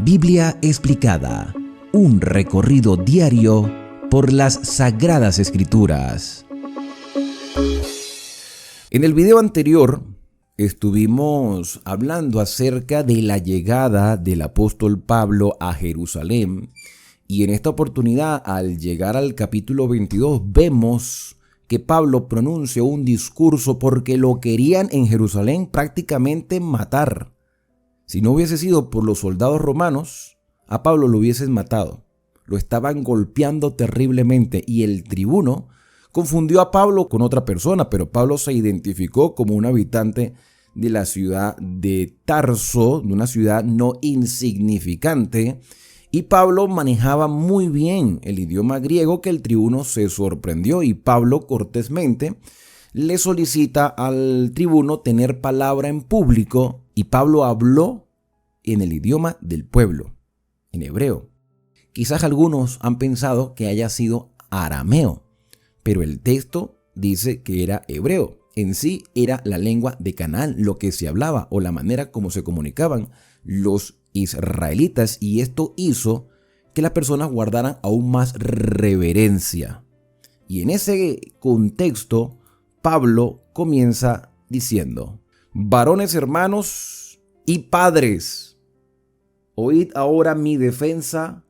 Biblia explicada, un recorrido diario por las Sagradas Escrituras. En el video anterior estuvimos hablando acerca de la llegada del apóstol Pablo a Jerusalén, y en esta oportunidad, al llegar al capítulo 22, vemos que Pablo pronuncia un discurso porque lo querían en Jerusalén prácticamente matar. Si no hubiese sido por los soldados romanos, a Pablo lo hubiesen matado. Lo estaban golpeando terriblemente y el tribuno confundió a Pablo con otra persona, pero Pablo se identificó como un habitante de la ciudad de Tarso, de una ciudad no insignificante, y Pablo manejaba muy bien el idioma griego, que el tribuno se sorprendió, y Pablo cortésmente le solicita al tribuno tener palabra en público, y Pablo habló en el idioma del pueblo, en hebreo. Quizás algunos han pensado que haya sido arameo, pero el texto dice que era hebreo. En sí era la lengua de Canaán, lo que se hablaba o la manera como se comunicaban los israelitas, y esto hizo que las personas guardaran aún más reverencia. Y en ese contexto, Pablo comienza diciendo: varones hermanos y padres, oíd ahora mi defensa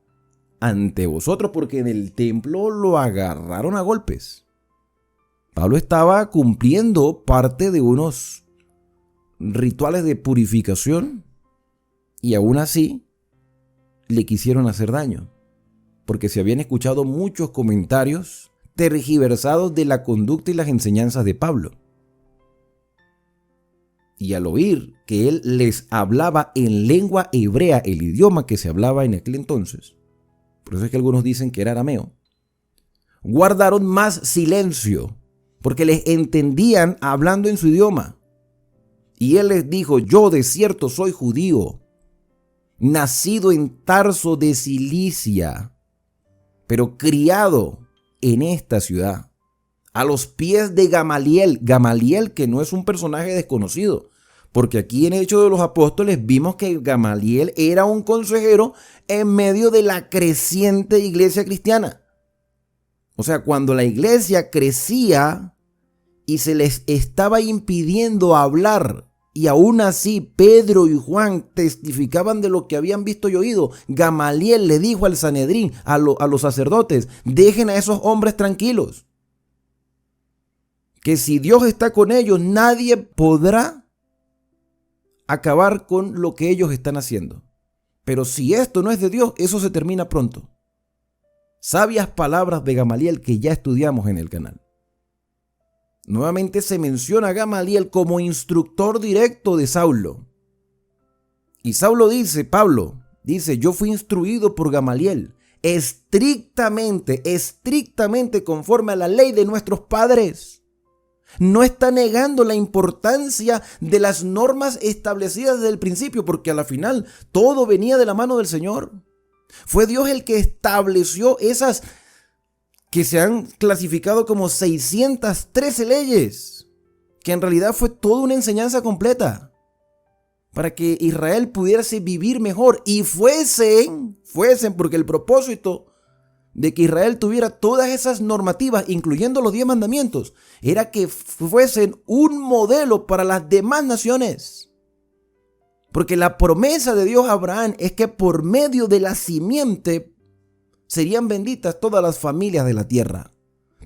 ante vosotros, porque en el templo lo agarraron a golpes. Pablo estaba cumpliendo parte de unos rituales de purificación y aún así le quisieron hacer daño, porque se habían escuchado muchos comentarios tergiversados de la conducta y las enseñanzas de Pablo. Y al oír que él les hablaba en lengua hebrea, el idioma que se hablaba en aquel entonces, por eso es que algunos dicen que era arameo, guardaron más silencio, porque les entendían hablando en su idioma. Y él les dijo: yo de cierto soy judío, nacido en Tarso de Cilicia, pero criado en esta ciudad, a los pies de Gamaliel. Gamaliel, que no es un personaje desconocido, porque aquí en Hechos de los Apóstoles vimos que Gamaliel era un consejero en medio de la creciente iglesia cristiana. O sea, cuando la iglesia crecía y se les estaba impidiendo hablar, y aún así Pedro y Juan testificaban de lo que habían visto y oído, Gamaliel le dijo al Sanedrín, a los sacerdotes: dejen a esos hombres tranquilos, que si Dios está con ellos, nadie podrá acabar con lo que ellos están haciendo. Pero si esto no es de Dios, eso se termina pronto. Sabias palabras de Gamaliel que ya estudiamos en el canal. Nuevamente se menciona a Gamaliel como instructor directo de Saulo. Y Saulo dice, Pablo dice: yo fui instruido por Gamaliel, estrictamente conforme a la ley de nuestros padres. No está negando la importancia de las normas establecidas desde el principio, porque a la final todo venía de la mano del Señor. Fue Dios el que estableció esas que se han clasificado como 613 leyes, que en realidad fue toda una enseñanza completa para que Israel pudiese vivir mejor y fuesen, porque el propósito de que Israel tuviera todas esas normativas, incluyendo los 10 mandamientos, era que fuesen un modelo para las demás naciones. Porque la promesa de Dios a Abraham es que por medio de la simiente serían benditas todas las familias de la tierra.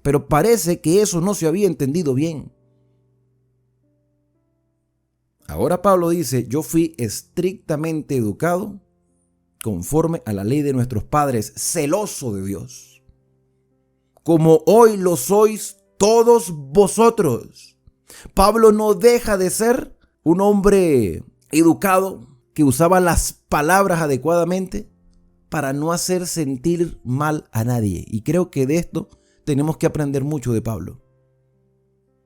Pero parece que eso no se había entendido bien. Ahora Pablo dice: yo fui estrictamente educado conforme a la ley de nuestros padres, celoso de Dios, como hoy lo sois todos vosotros. Pablo no deja de ser un hombre educado que usaba las palabras adecuadamente para no hacer sentir mal a nadie. Y creo que de esto tenemos que aprender mucho de Pablo.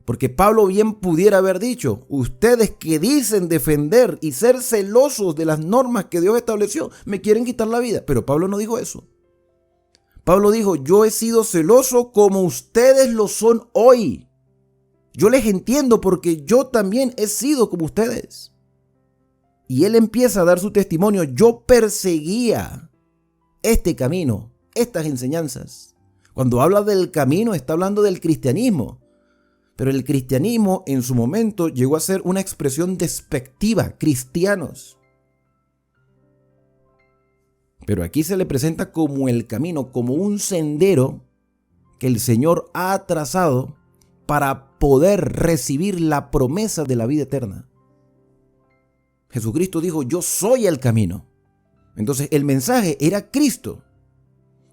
Porque Pablo bien pudiera haber dicho: ustedes que dicen defender y ser celosos de las normas que Dios estableció, me quieren quitar la vida. Pero Pablo no dijo eso. Pablo dijo: yo he sido celoso como ustedes lo son hoy. Yo les entiendo porque yo también he sido como ustedes. Y él empieza a dar su testimonio. Yo perseguía este camino, estas enseñanzas. Cuando habla del camino, está hablando del cristianismo. Pero el cristianismo en su momento llegó a ser una expresión despectiva, cristianos. Pero aquí se le presenta como el camino, como un sendero que el Señor ha trazado para poder recibir la promesa de la vida eterna. Jesucristo dijo, yo soy el camino. Entonces el mensaje era Cristo.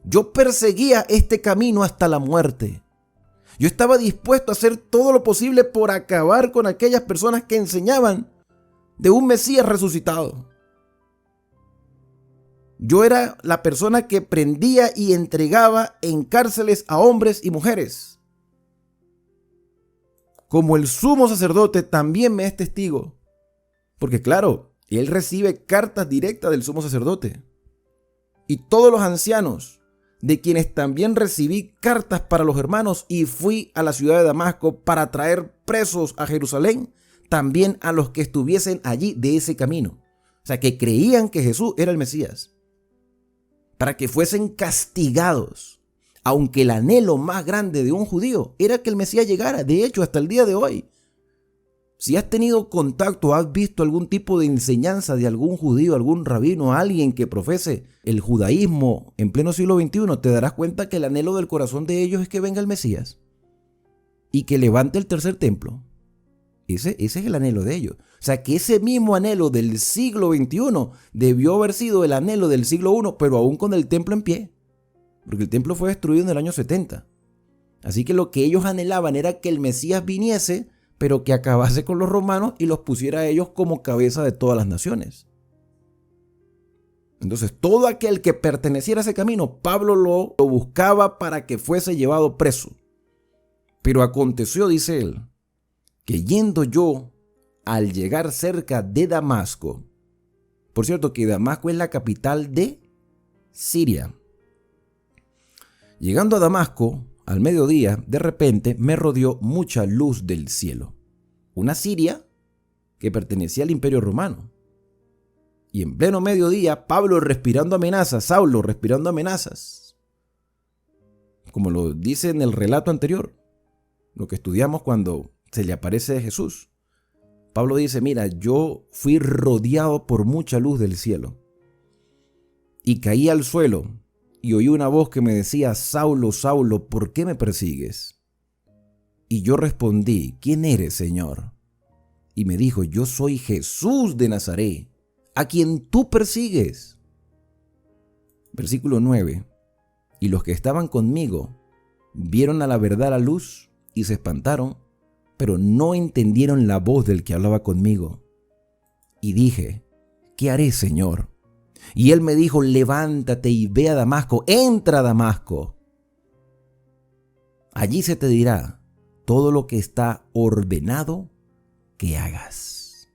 Yo perseguía este camino hasta la muerte. Yo estaba dispuesto a hacer todo lo posible por acabar con aquellas personas que enseñaban de un Mesías resucitado. Yo era la persona que prendía y entregaba en cárceles a hombres y mujeres. Como el sumo sacerdote también me es testigo. Porque claro, él recibe cartas directas del sumo sacerdote. Y todos los ancianos, de quienes también recibí cartas para los hermanos y fui a la ciudad de Damasco para traer presos a Jerusalén, también a los que estuviesen allí de ese camino. O sea, que creían que Jesús era el Mesías. Para que fuesen castigados, aunque el anhelo más grande de un judío era que el Mesías llegara. De hecho, hasta el día de hoy, si has tenido contacto, has visto algún tipo de enseñanza de algún judío, algún rabino, alguien que profese el judaísmo en pleno siglo XXI, te darás cuenta que el anhelo del corazón de ellos es que venga el Mesías y que levante el tercer templo. Ese es el anhelo de ellos. O sea, que ese mismo anhelo del siglo XXI debió haber sido el anhelo del siglo I, pero aún con el templo en pie. Porque el templo fue destruido en el año 70. Así que lo que ellos anhelaban era que el Mesías viniese, pero que acabase con los romanos y los pusiera a ellos como cabeza de todas las naciones. Entonces, todo aquel que perteneciera a ese camino, Pablo lo buscaba para que fuese llevado preso. Pero aconteció, dice él, que yendo yo al llegar cerca de Damasco, por cierto que Damasco es la capital de Siria. Llegando a Damasco, al mediodía, de repente me rodeó mucha luz del cielo. Una Siria que pertenecía al Imperio Romano. Y en pleno mediodía, Pablo respirando amenazas, Saulo respirando amenazas. Como lo dice en el relato anterior, lo que estudiamos cuando se le aparece Jesús. Pablo dice, mira, yo fui rodeado por mucha luz del cielo. Y caí al suelo y oí una voz que me decía, Saulo, Saulo, ¿por qué me persigues? Y yo respondí, ¿quién eres, Señor? Y me dijo, yo soy Jesús de Nazaret, a quien tú persigues. Versículo 9. Y los que estaban conmigo vieron a la verdad la luz y se espantaron, pero no entendieron la voz del que hablaba conmigo. Y dije, ¿qué haré, Señor? Y él me dijo, levántate y ve a Damasco, entra a Damasco. Allí se te dirá todo lo que está ordenado que hagas.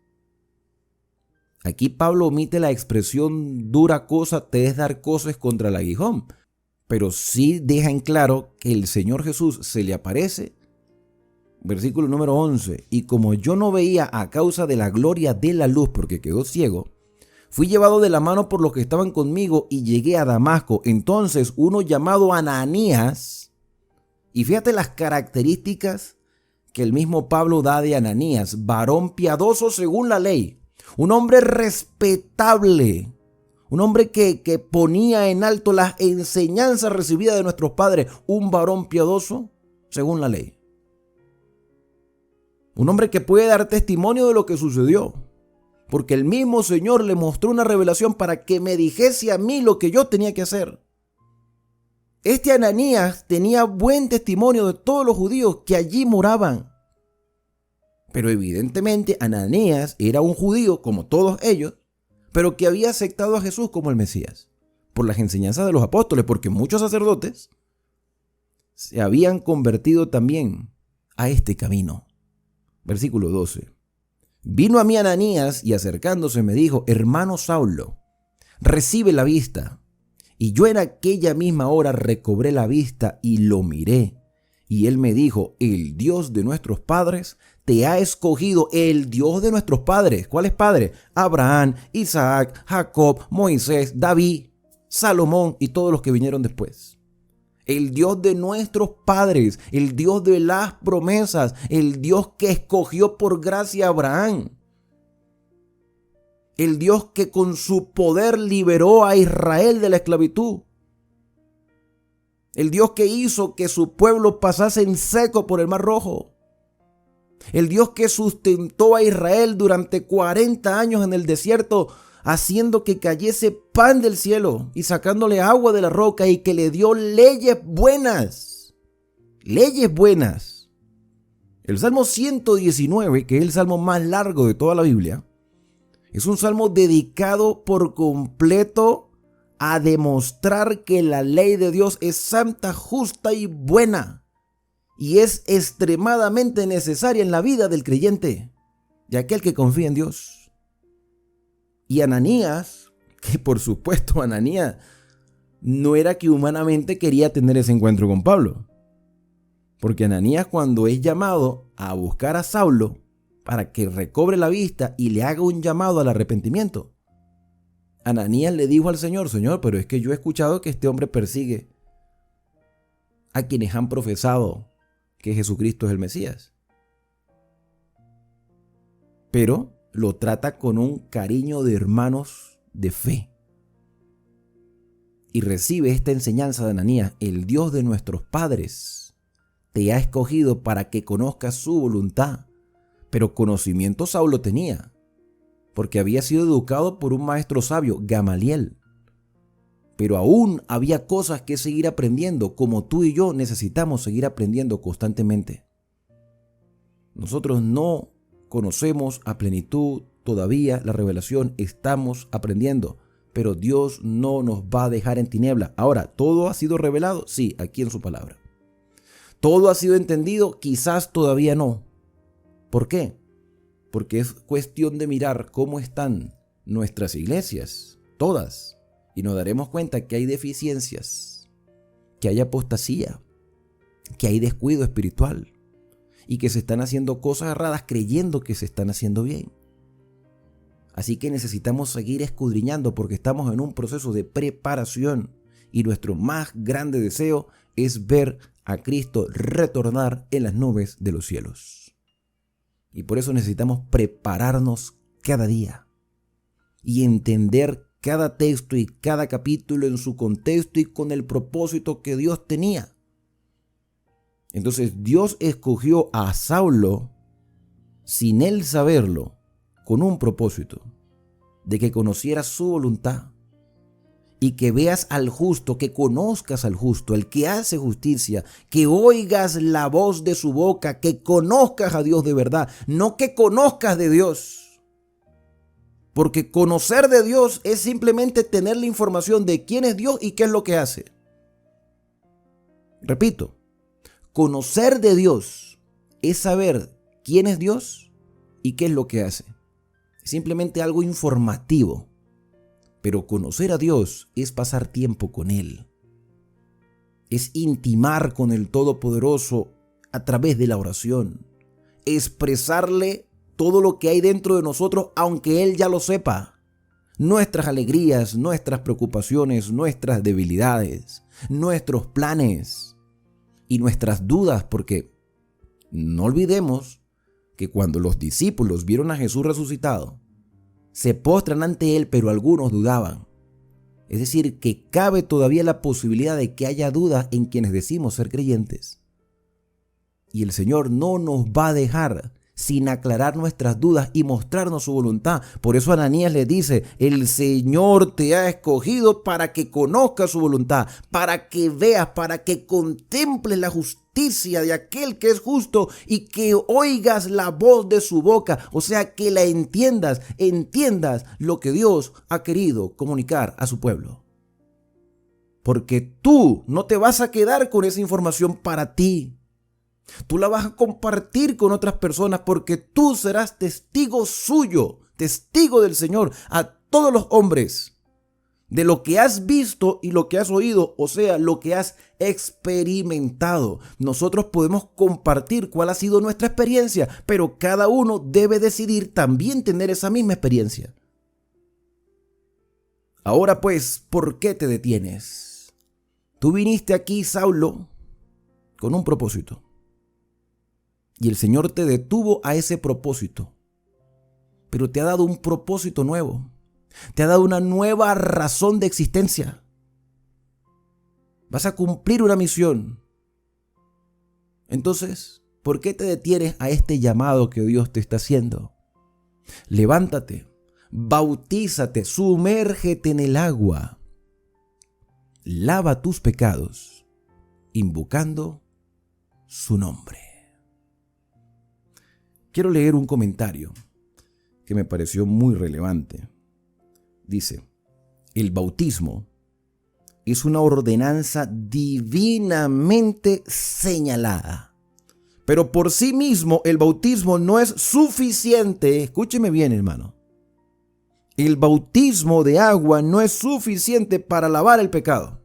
Aquí Pablo omite la expresión dura cosa te es dar coces contra el aguijón, pero sí deja en claro que el Señor Jesús se le aparece. Versículo número 11, y como yo no veía a causa de la gloria de la luz porque quedó ciego, fui llevado de la mano por los que estaban conmigo y llegué a Damasco. Entonces uno llamado Ananías, y fíjate las características que el mismo Pablo da de Ananías, varón piadoso según la ley, un hombre respetable, un hombre que ponía en alto las enseñanzas recibidas de nuestros padres, un varón piadoso según la ley. Un hombre que puede dar testimonio de lo que sucedió. Porque el mismo Señor le mostró una revelación para que me dijese a mí lo que yo tenía que hacer. Este Ananías tenía buen testimonio de todos los judíos que allí moraban. Pero evidentemente Ananías era un judío como todos ellos, pero que había aceptado a Jesús como el Mesías. Por las enseñanzas de los apóstoles, porque muchos sacerdotes se habían convertido también a este camino. Versículo 12. Vino a mí Ananías y acercándose me dijo, hermano Saulo, recibe la vista. Y yo en aquella misma hora recobré la vista y lo miré. Y él me dijo, el Dios de nuestros padres te ha escogido, el Dios de nuestros padres. ¿Cuáles padres? Abraham, Isaac, Jacob, Moisés, David, Salomón y todos los que vinieron después. El Dios de nuestros padres, el Dios de las promesas, el Dios que escogió por gracia a Abraham. El Dios que con su poder liberó a Israel de la esclavitud. El Dios que hizo que su pueblo pasase en seco por el Mar Rojo. El Dios que sustentó a Israel durante 40 años en el desierto, haciendo que cayese pan del cielo y sacándole agua de la roca, y que le dio leyes buenas. Leyes buenas. El Salmo 119, que es el salmo más largo de toda la Biblia, es un salmo dedicado por completo a demostrar que la ley de Dios es santa, justa y buena. Y es extremadamente necesaria en la vida del creyente, de aquel que confía en Dios. Y Ananías, que por supuesto Ananías no era que humanamente quería tener ese encuentro con Pablo. Porque Ananías, cuando es llamado a buscar a Saulo para que recobre la vista y le haga un llamado al arrepentimiento, Ananías le dijo al Señor: Señor, pero es que yo he escuchado que este hombre persigue a quienes han profesado que Jesucristo es el Mesías. Pero lo trata con un cariño de hermanos de fe. Y recibe esta enseñanza de Ananías: el Dios de nuestros padres te ha escogido para que conozcas su voluntad. Pero conocimiento Saulo tenía, porque había sido educado por un maestro sabio, Gamaliel. Pero aún había cosas que seguir aprendiendo, como tú y yo necesitamos seguir aprendiendo constantemente. Nosotros no conocemos a plenitud todavía la revelación, estamos aprendiendo, pero Dios no nos va a dejar en tiniebla. Ahora, ¿todo ha sido revelado? Sí, aquí en su palabra. ¿Todo ha sido entendido? Quizás todavía no. ¿Por qué? Porque es cuestión de mirar cómo están nuestras iglesias, todas. Y nos daremos cuenta que hay deficiencias, que hay apostasía, que hay descuido espiritual y que se están haciendo cosas erradas creyendo que se están haciendo bien. Así que necesitamos seguir escudriñando, porque estamos en un proceso de preparación y nuestro más grande deseo es ver a Cristo retornar en las nubes de los cielos. Y por eso necesitamos prepararnos cada día y entender cada texto y cada capítulo en su contexto y con el propósito que Dios tenía. Entonces Dios escogió a Saulo sin él saberlo, con un propósito de que conociera su voluntad y que veas al justo, que conozcas al justo, el que hace justicia, que oigas la voz de su boca, que conozcas a Dios de verdad, no que conozcas de Dios. Porque conocer de Dios es simplemente tener la información de quién es Dios y qué es lo que hace. Repito, conocer de Dios es saber quién es Dios y qué es lo que hace. Es simplemente algo informativo. Pero conocer a Dios es pasar tiempo con Él. Es intimar con el Todopoderoso a través de la oración. Expresarle todo lo que hay dentro de nosotros, aunque Él ya lo sepa. Nuestras alegrías, nuestras preocupaciones, nuestras debilidades, nuestros planes y nuestras dudas, porque no olvidemos que cuando los discípulos vieron a Jesús resucitado, se postran ante Él, pero algunos dudaban. Es decir, que cabe todavía la posibilidad de que haya dudas en quienes decimos ser creyentes. Y el Señor no nos va a dejar sin aclarar nuestras dudas y mostrarnos su voluntad. Por eso Ananías le dice: el Señor te ha escogido para que conozcas su voluntad, para que veas, para que contemples la justicia de aquel que es justo y que oigas la voz de su boca. O sea, que la entiendas lo que Dios ha querido comunicar a su pueblo. Porque tú no te vas a quedar con esa información para ti. Tú la vas a compartir con otras personas, porque tú serás testigo suyo, testigo del Señor a todos los hombres de lo que has visto y lo que has oído, o sea, lo que has experimentado. Nosotros podemos compartir cuál ha sido nuestra experiencia, pero cada uno debe decidir también tener esa misma experiencia. Ahora pues, ¿por qué te detienes? Tú viniste aquí, Saulo, con un propósito. Y el Señor te detuvo a ese propósito. Pero te ha dado un propósito nuevo. Te ha dado una nueva razón de existencia. Vas a cumplir una misión. Entonces, ¿por qué te detienes a este llamado que Dios te está haciendo? Levántate, bautízate, sumérgete en el agua. Lava tus pecados, invocando su nombre. Quiero leer un comentario que me pareció muy relevante. Dice, el bautismo es una ordenanza divinamente señalada. Pero por sí mismo el bautismo no es suficiente. Escúcheme bien, hermano. El bautismo de agua no es suficiente para lavar el pecado.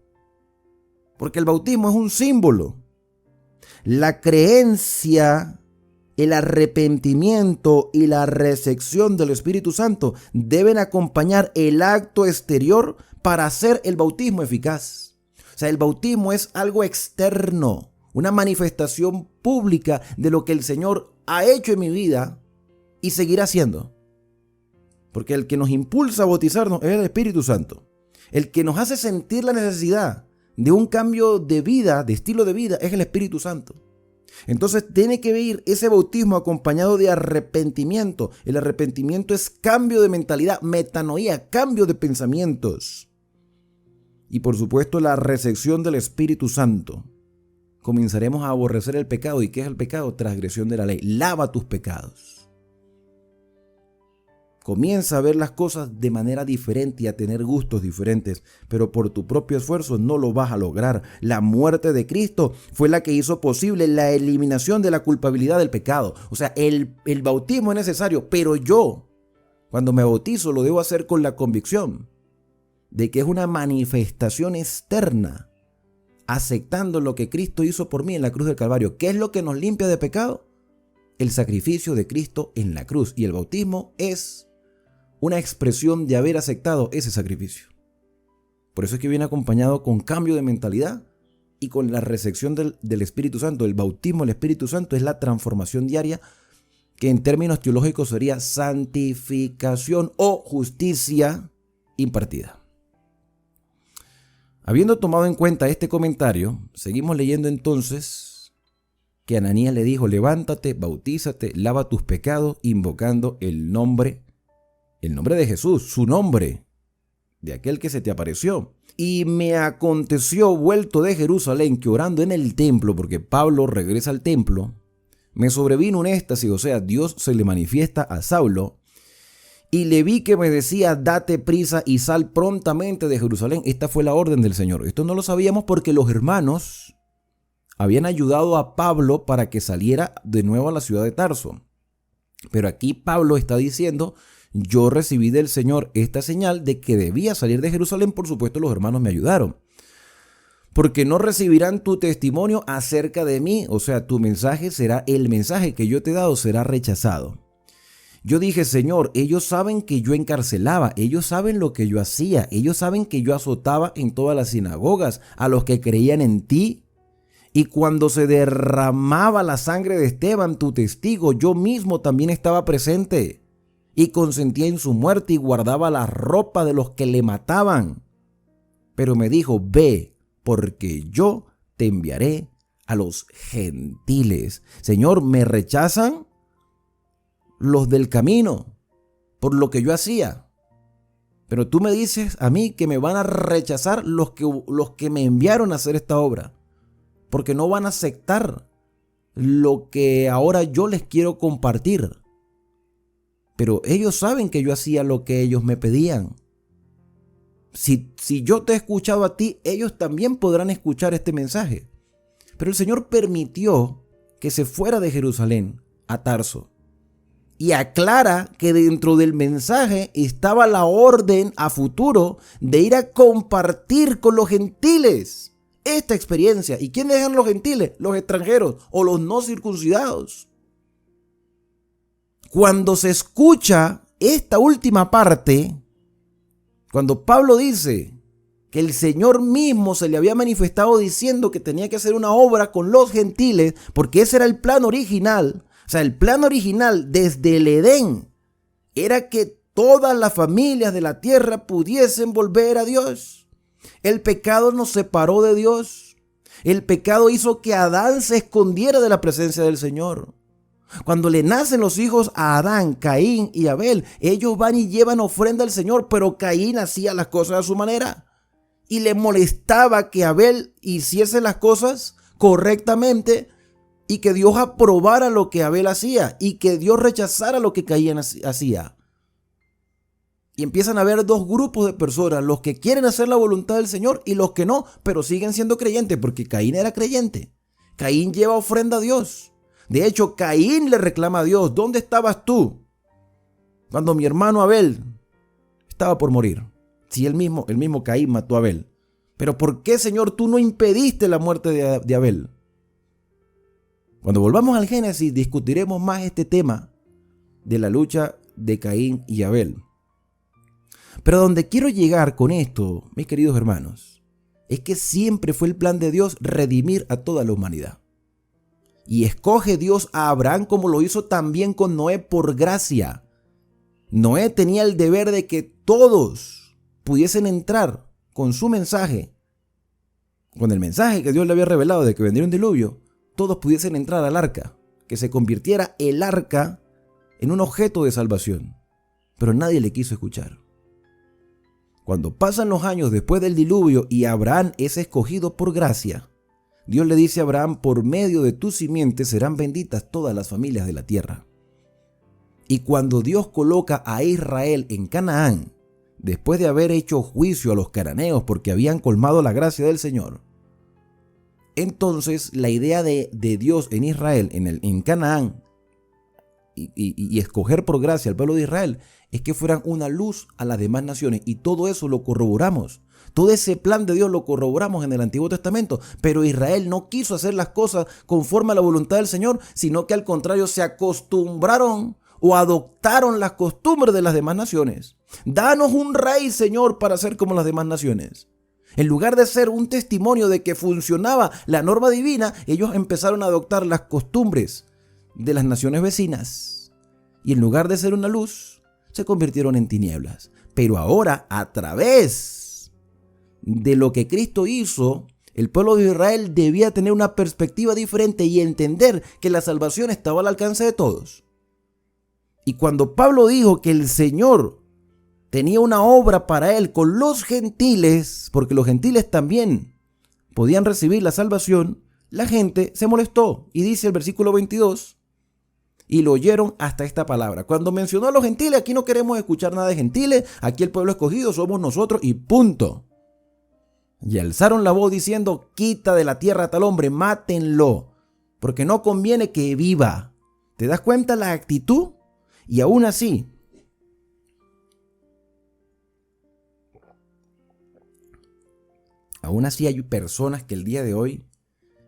Porque el bautismo es un símbolo. La creencia, el arrepentimiento y la recepción del Espíritu Santo deben acompañar el acto exterior para hacer el bautismo eficaz. O sea, el bautismo es algo externo, una manifestación pública de lo que el Señor ha hecho en mi vida y seguirá haciendo. Porque el que nos impulsa a bautizarnos es el Espíritu Santo. El que nos hace sentir la necesidad de un cambio de vida, de estilo de vida, es el Espíritu Santo. Entonces tiene que ir ese bautismo acompañado de arrepentimiento. El arrepentimiento es cambio de mentalidad, metanoía, cambio de pensamientos. Y por supuesto la recepción del Espíritu Santo. Comenzaremos a aborrecer el pecado. ¿Y qué es el pecado? Transgresión de la ley. Lava tus pecados. Comienza a ver las cosas de manera diferente y a tener gustos diferentes, pero por tu propio esfuerzo no lo vas a lograr. La muerte de Cristo fue la que hizo posible la eliminación de la culpabilidad del pecado. O sea, el bautismo es necesario, pero yo, cuando me bautizo, lo debo hacer con la convicción de que es una manifestación externa, aceptando lo que Cristo hizo por mí en la cruz del Calvario. ¿Qué es lo que nos limpia de pecado? El sacrificio de Cristo en la cruz. Y el bautismo es una expresión de haber aceptado ese sacrificio. Por eso es que viene acompañado con cambio de mentalidad y con la recepción del Espíritu Santo. El bautismo del Espíritu Santo es la transformación diaria, que en términos teológicos sería santificación o justicia impartida. Habiendo tomado en cuenta este comentario, seguimos leyendo entonces que Ananías le dijo: levántate, bautízate, lava tus pecados, invocando el nombre de Jesús, su nombre, de aquel que se te apareció. Y me aconteció, vuelto de Jerusalén, que orando en el templo, porque Pablo regresa al templo, me sobrevino un éxtasis, o sea, Dios se le manifiesta a Saulo, y le vi que me decía: date prisa y sal prontamente de Jerusalén. Esta fue la orden del Señor. Esto no lo sabíamos porque los hermanos habían ayudado a Pablo para que saliera de nuevo a la ciudad de Tarso. Pero aquí Pablo está diciendo: yo recibí del Señor esta señal de que debía salir de Jerusalén. Por supuesto, los hermanos me ayudaron. Porque no recibirán tu testimonio acerca de mí. O sea, tu mensaje será, el mensaje que yo te he dado será rechazado. Yo dije: Señor, ellos saben que yo encarcelaba, ellos saben lo que yo hacía, ellos saben que yo azotaba en todas las sinagogas a los que creían en ti. Y cuando se derramaba la sangre de Esteban, tu testigo, yo mismo también estaba presente. Y consentía en su muerte y guardaba la ropa de los que le mataban. Pero me dijo: ve, porque yo te enviaré a los gentiles. Señor, me rechazan los del camino por lo que yo hacía. Pero tú me dices a mí que me van a rechazar los que me enviaron a hacer esta obra, porque no van a aceptar lo que ahora yo les quiero compartir. Pero ellos saben que yo hacía lo que ellos me pedían. Si yo te he escuchado a ti, ellos también podrán escuchar este mensaje. Pero el Señor permitió que se fuera de Jerusalén a Tarso. y aclara que dentro del mensaje estaba la orden a futuro de ir a compartir con los gentiles esta experiencia. ¿Y quiénes eran los gentiles? Los extranjeros o los no circuncidados. Cuando se escucha esta última parte, cuando Pablo dice que el Señor mismo se le había manifestado diciendo que tenía que hacer una obra con los gentiles, porque ese era el plan original. O sea, el plan original desde el Edén era que todas las familias de la tierra pudiesen volver a Dios. El pecado nos separó de Dios. El pecado hizo que Adán se escondiera de la presencia del Señor. Cuando le nacen los hijos a Adán, Caín y Abel, ellos van y llevan ofrenda al Señor, pero Caín hacía las cosas a su manera. Y le molestaba que Abel hiciese las cosas correctamente y que Dios aprobara lo que Abel hacía y que Dios rechazara lo que Caín hacía. Y empiezan a haber dos grupos de personas, los que quieren hacer la voluntad del Señor y los que no, pero siguen siendo creyentes, porque Caín era creyente. Caín lleva ofrenda a Dios. De hecho, Caín le reclama a Dios: ¿dónde estabas tú cuando mi hermano Abel estaba por morir? Si el mismo Caín mató a Abel. Pero ¿por qué, Señor, tú no impediste la muerte de Abel? Cuando volvamos al Génesis, discutiremos más este tema de la lucha de Caín y Abel. Pero donde quiero llegar con esto, mis queridos hermanos, es que siempre fue el plan de Dios redimir a toda la humanidad. Y escoge Dios a Abraham como lo hizo también con Noé por gracia. Noé tenía el deber de que todos pudiesen entrar con su mensaje, con el mensaje que Dios le había revelado de que vendría un diluvio, todos pudiesen entrar al arca, que se convirtiera el arca en un objeto de salvación. Pero nadie le quiso escuchar. Cuando pasan los años después del diluvio y Abraham es escogido por gracia, Dios le dice a Abraham: por medio de tu simiente serán benditas todas las familias de la tierra. Y cuando Dios coloca a Israel en Canaán, después de haber hecho juicio a los cananeos porque habían colmado la gracia del Señor, entonces la idea de Dios en Israel, en Canaán, y escoger por gracia al pueblo de Israel, es que fueran una luz a las demás naciones. Y todo eso lo corroboramos. Todo ese plan de Dios lo corroboramos en el Antiguo Testamento. Pero Israel no quiso hacer las cosas conforme a la voluntad del Señor, sino que al contrario se acostumbraron o adoptaron las costumbres de las demás naciones. Danos un rey, Señor, para ser como las demás naciones. En lugar de ser un testimonio de que funcionaba la norma divina, ellos empezaron a adoptar las costumbres de las naciones vecinas. Y en lugar de ser una luz, se convirtieron en tinieblas. Pero ahora, a través de lo que Cristo hizo, el pueblo de Israel debía tener una perspectiva diferente y entender que la salvación estaba al alcance de todos. Y cuando Pablo dijo que el Señor tenía una obra para él con los gentiles, porque los gentiles también podían recibir la salvación, la gente se molestó. Y dice el versículo 22, y lo oyeron hasta esta palabra. Cuando mencionó a los gentiles, aquí no queremos escuchar nada de gentiles, aquí el pueblo escogido somos nosotros y punto. Y alzaron la voz diciendo: quita de la tierra a tal hombre, mátenlo, porque no conviene que viva. ¿Te das cuenta la actitud? Y aún así, hay personas que el día de hoy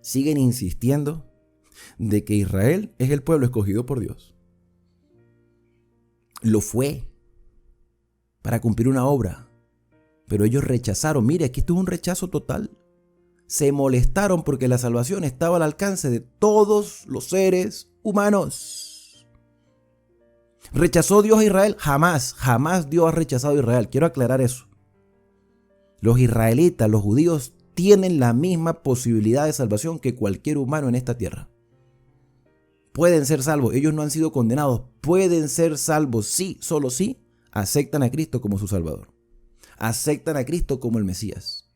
siguen insistiendo de que Israel es el pueblo escogido por Dios. Lo fue para cumplir una obra, pero ellos rechazaron. Mire, aquí esto es un rechazo total. Se molestaron porque la salvación estaba al alcance de todos los seres humanos. ¿Rechazó Dios a Israel? Jamás Dios ha rechazado a Israel. Quiero aclarar eso. Los israelitas, los judíos, tienen la misma posibilidad de salvación que cualquier humano en esta tierra. Pueden ser salvos, ellos no han sido condenados, pueden ser salvos, sí, solo sí, aceptan a Cristo como su Salvador. Aceptan a Cristo como el Mesías.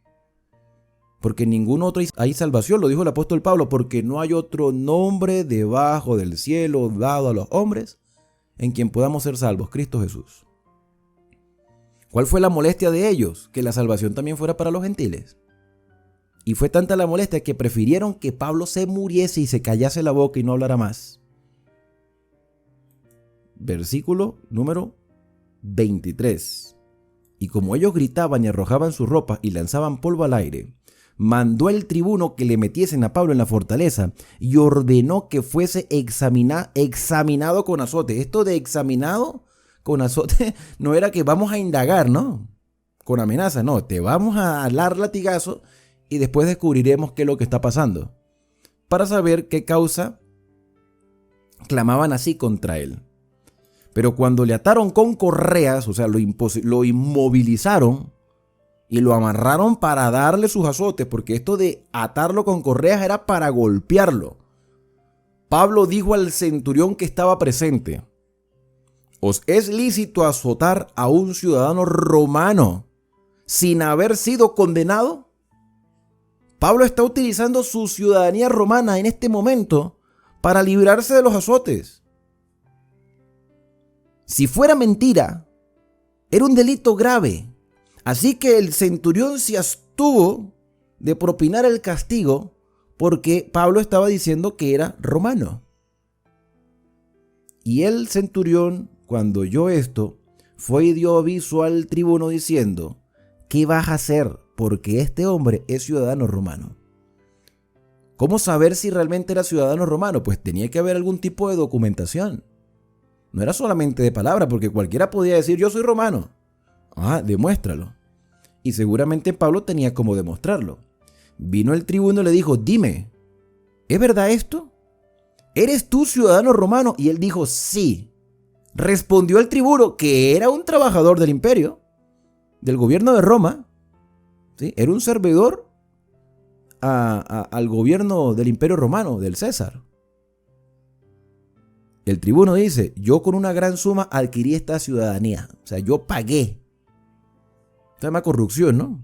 Porque en ningún otro hay salvación, lo dijo el apóstol Pablo, porque no hay otro nombre debajo del cielo dado a los hombres en quien podamos ser salvos, Cristo Jesús. ¿Cuál fue la molestia de ellos? Que la salvación también fuera para los gentiles. Y fue tanta la molestia que prefirieron que Pablo se muriese y se callase la boca y no hablara más. versículo número 23. Y como ellos gritaban y arrojaban sus ropas y lanzaban polvo al aire, mandó el tribuno que le metiesen a Pablo en la fortaleza y ordenó que fuese examinado con azote. Esto de examinado con azote no era que vamos a indagar, ¿no? Con amenaza, no, te vamos a dar latigazo y después descubriremos qué es lo que está pasando, para saber qué causa clamaban así contra él. Pero cuando le ataron con correas, o sea, lo inmovilizaron y lo amarraron para darle sus azotes, porque esto de atarlo con correas era para golpearlo. Pablo dijo al centurión que estaba presente: ¿os es lícito azotar a un ciudadano romano sin haber sido condenado? Pablo está utilizando su ciudadanía romana en este momento para librarse de los azotes. Si fuera mentira, era un delito grave. Así que el centurión se abstuvo de propinar el castigo porque Pablo estaba diciendo que era romano. Y el centurión, cuando oyó esto, fue y dio aviso al tribuno diciendo: ¿qué vas a hacer? Porque este hombre es ciudadano romano. ¿Cómo saber si realmente era ciudadano romano? Pues tenía que haber algún tipo de documentación. No era solamente de palabra, porque cualquiera podía decir: yo soy romano. Demuéstralo. Y seguramente Pablo tenía cómo demostrarlo. Vino el tribuno y le dijo: dime, ¿es verdad esto? ¿Eres tú ciudadano romano? Y él dijo: sí. Respondió el tribuno, que era un trabajador del imperio, del gobierno de Roma. ¿Sí? Era un servidor al gobierno del imperio romano, del César. El tribuno dice: yo con una gran suma adquirí esta ciudadanía. O sea, yo pagué. Se llama corrupción, ¿no?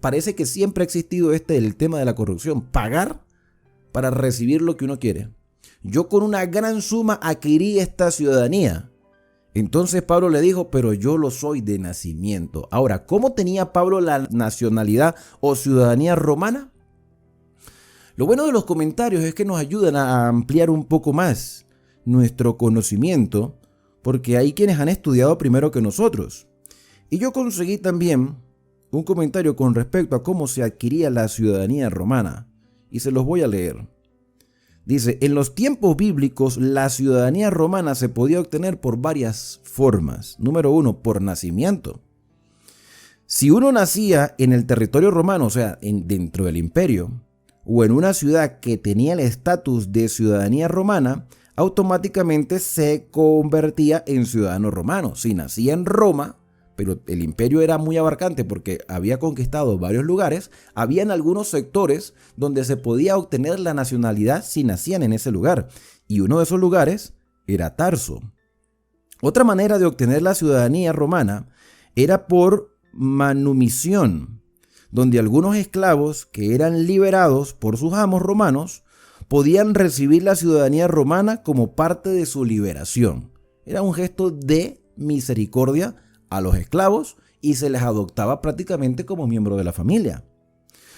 Parece que siempre ha existido el tema de la corrupción. Pagar para recibir lo que uno quiere. Yo con una gran suma adquirí esta ciudadanía. Entonces Pablo le dijo: pero yo lo soy de nacimiento. Ahora, ¿cómo tenía Pablo la nacionalidad o ciudadanía romana? Lo bueno de los comentarios es que nos ayudan a ampliar un poco más nuestro conocimiento, porque hay quienes han estudiado primero que nosotros. Y yo conseguí también un comentario con respecto a cómo se adquiría la ciudadanía romana, y se los voy a leer. Dice: en los tiempos bíblicos la ciudadanía romana se podía obtener por varias formas. Número 1, por nacimiento. Si uno nacía en el territorio romano, o sea, dentro del imperio, o en una ciudad que tenía el estatus de ciudadanía romana, automáticamente se convertía en ciudadano romano. Si nacía en Roma, pero el imperio era muy abarcante porque había conquistado varios lugares, habían algunos sectores donde se podía obtener la nacionalidad si nacían en ese lugar, y uno de esos lugares era Tarso. Otra manera de obtener la ciudadanía romana era por manumisión, donde algunos esclavos que eran liberados por sus amos romanos podían recibir la ciudadanía romana como parte de su liberación. Era un gesto de misericordia a los esclavos y se les adoptaba prácticamente como miembro de la familia.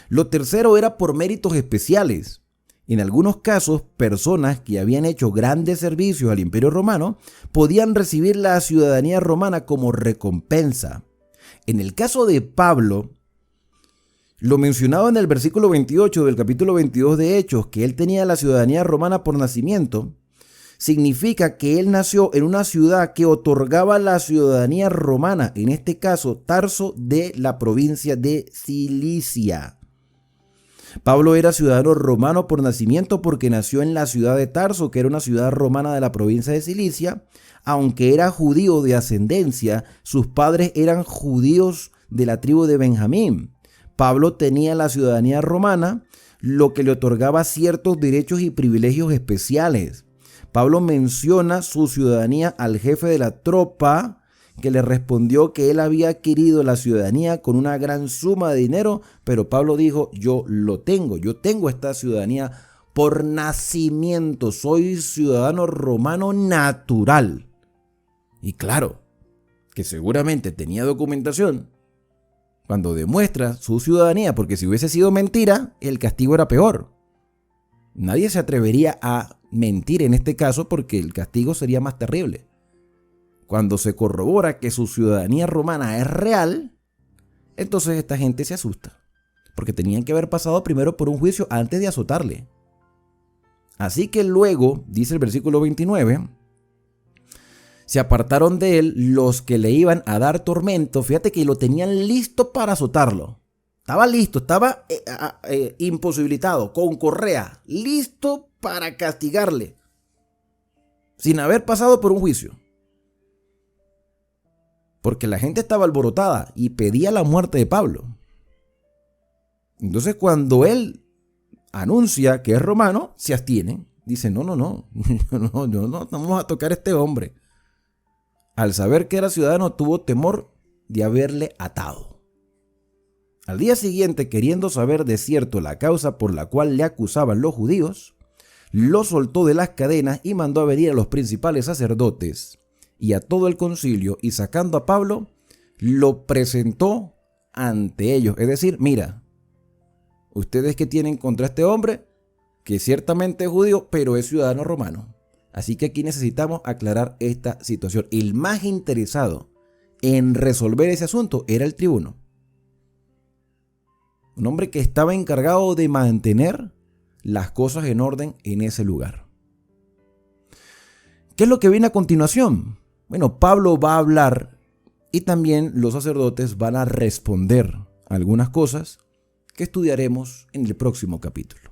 Lo tercero era por méritos especiales. En algunos casos, personas que habían hecho grandes servicios al Imperio Romano podían recibir la ciudadanía romana como recompensa. En el caso de Pablo, lo mencionaba en el versículo 28 del capítulo 22 de Hechos, que él tenía la ciudadanía romana por nacimiento. Significa que él nació en una ciudad que otorgaba la ciudadanía romana, en este caso Tarso de la provincia de Cilicia. Pablo era ciudadano romano por nacimiento porque nació en la ciudad de Tarso, que era una ciudad romana de la provincia de Cilicia. Aunque era judío de ascendencia, sus padres eran judíos de la tribu de Benjamín. Pablo tenía la ciudadanía romana, lo que le otorgaba ciertos derechos y privilegios especiales. Pablo menciona su ciudadanía al jefe de la tropa, que le respondió que él había adquirido la ciudadanía con una gran suma de dinero, pero Pablo dijo: yo tengo esta ciudadanía por nacimiento, soy ciudadano romano natural. Y claro, que seguramente tenía documentación cuando demuestra su ciudadanía, porque si hubiese sido mentira, el castigo era peor. Nadie se atrevería a mentir en este caso porque el castigo sería más terrible. cuando se corrobora que su ciudadanía romana es real, entonces esta gente se asusta, porque tenían que haber pasado primero por un juicio antes de azotarle. Así que luego, dice el versículo 29, se apartaron de él los que le iban a dar tormento. Fíjate que lo tenían listo para azotarlo. Estaba listo, estaba imposibilitado, con correa, listo para castigarle, sin haber pasado por un juicio. Porque la gente estaba alborotada y pedía la muerte de Pablo. Entonces cuando él anuncia que es romano, se abstienen. Dicen, no, no vamos a tocar a este hombre. Al saber que era ciudadano, tuvo temor de haberle atado. Al día siguiente, queriendo saber de cierto la causa por la cual le acusaban los judíos, lo soltó de las cadenas y mandó a venir a los principales sacerdotes y a todo el concilio, y sacando a Pablo, lo presentó ante ellos. Es decir, mira, ustedes que tienen contra este hombre, que ciertamente es judío, pero es ciudadano romano. Así que aquí necesitamos aclarar esta situación. El más interesado en resolver ese asunto era el tribuno. Un hombre que estaba encargado de mantener las cosas en orden en ese lugar. ¿Qué es lo que viene a continuación? Bueno, Pablo va a hablar y también los sacerdotes van a responder algunas cosas que estudiaremos en el próximo capítulo.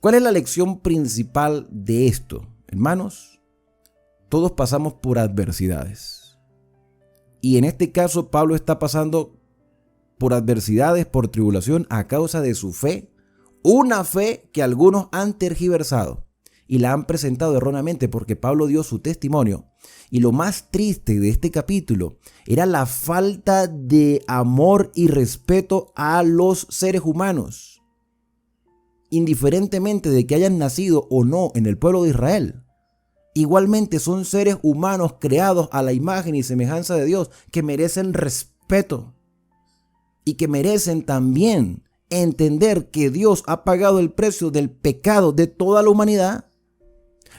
¿Cuál es la lección principal de esto? Hermanos, todos pasamos por adversidades. Y en este caso Pablo está pasando por adversidades, por tribulación a causa de su fe. Una fe que algunos han tergiversado y la han presentado erróneamente, porque Pablo dio su testimonio. Y lo más triste de este capítulo era la falta de amor y respeto a los seres humanos, indiferentemente de que hayan nacido o no en el pueblo de Israel. Igualmente son seres humanos creados a la imagen y semejanza de Dios, que merecen respeto y que merecen también entender que Dios ha pagado el precio del pecado de toda la humanidad.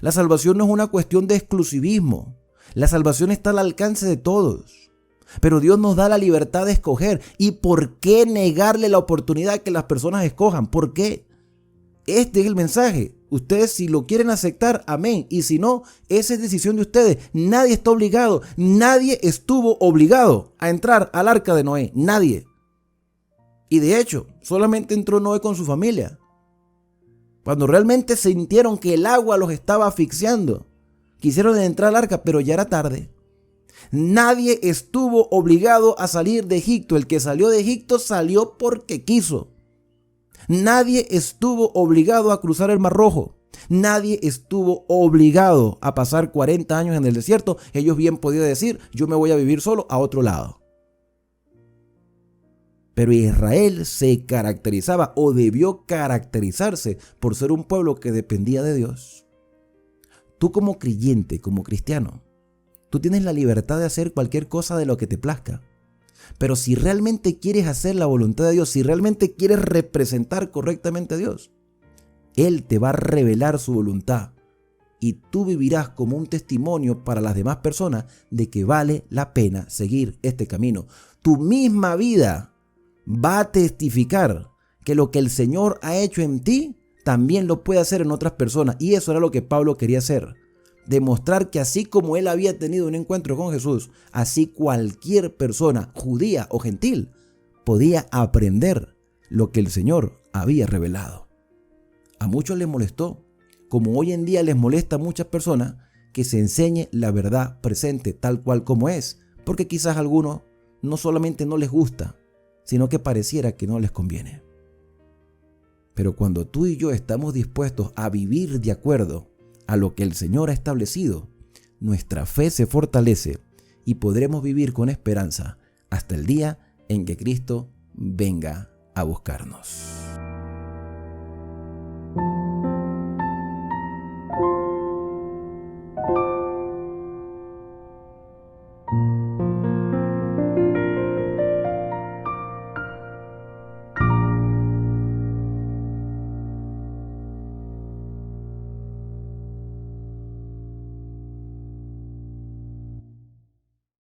La salvación no es una cuestión de exclusivismo. La salvación está al alcance de todos. Pero Dios nos da la libertad de escoger. ¿Y por qué negarle la oportunidad que las personas escojan? ¿Por qué? Este es el mensaje. Ustedes, si lo quieren aceptar, amén. Y si no, esa es decisión de ustedes. Nadie está obligado. Nadie estuvo obligado a entrar al arca de Noé. Nadie. Y de hecho, solamente entró Noé con su familia. Cuando realmente sintieron que el agua los estaba asfixiando, quisieron entrar al arca, pero ya era tarde. Nadie estuvo obligado a salir de Egipto. El que salió de Egipto salió porque quiso. Nadie estuvo obligado a cruzar el Mar Rojo. Nadie estuvo obligado a pasar 40 años en el desierto. Ellos bien podían decir, yo me voy a vivir solo a otro lado. Pero Israel se caracterizaba o debió caracterizarse por ser un pueblo que dependía de Dios. Tú como creyente, como cristiano, tú tienes la libertad de hacer cualquier cosa de lo que te plazca. Pero si realmente quieres hacer la voluntad de Dios, si realmente quieres representar correctamente a Dios, Él te va a revelar su voluntad y tú vivirás como un testimonio para las demás personas de que vale la pena seguir este camino. Tu misma vida va a testificar que lo que el Señor ha hecho en ti también lo puede hacer en otras personas. Y eso era lo que Pablo quería hacer. Demostrar que así como él había tenido un encuentro con Jesús, así cualquier persona, judía o gentil, podía aprender lo que el Señor había revelado. A muchos les molestó, como hoy en día les molesta a muchas personas, que se enseñe la verdad presente tal cual como es, porque quizás a algunos no solamente no les gusta, sino que pareciera que no les conviene. Pero cuando tú y yo estamos dispuestos a vivir de acuerdo a lo que el Señor ha establecido, nuestra fe se fortalece y podremos vivir con esperanza hasta el día en que Cristo venga a buscarnos.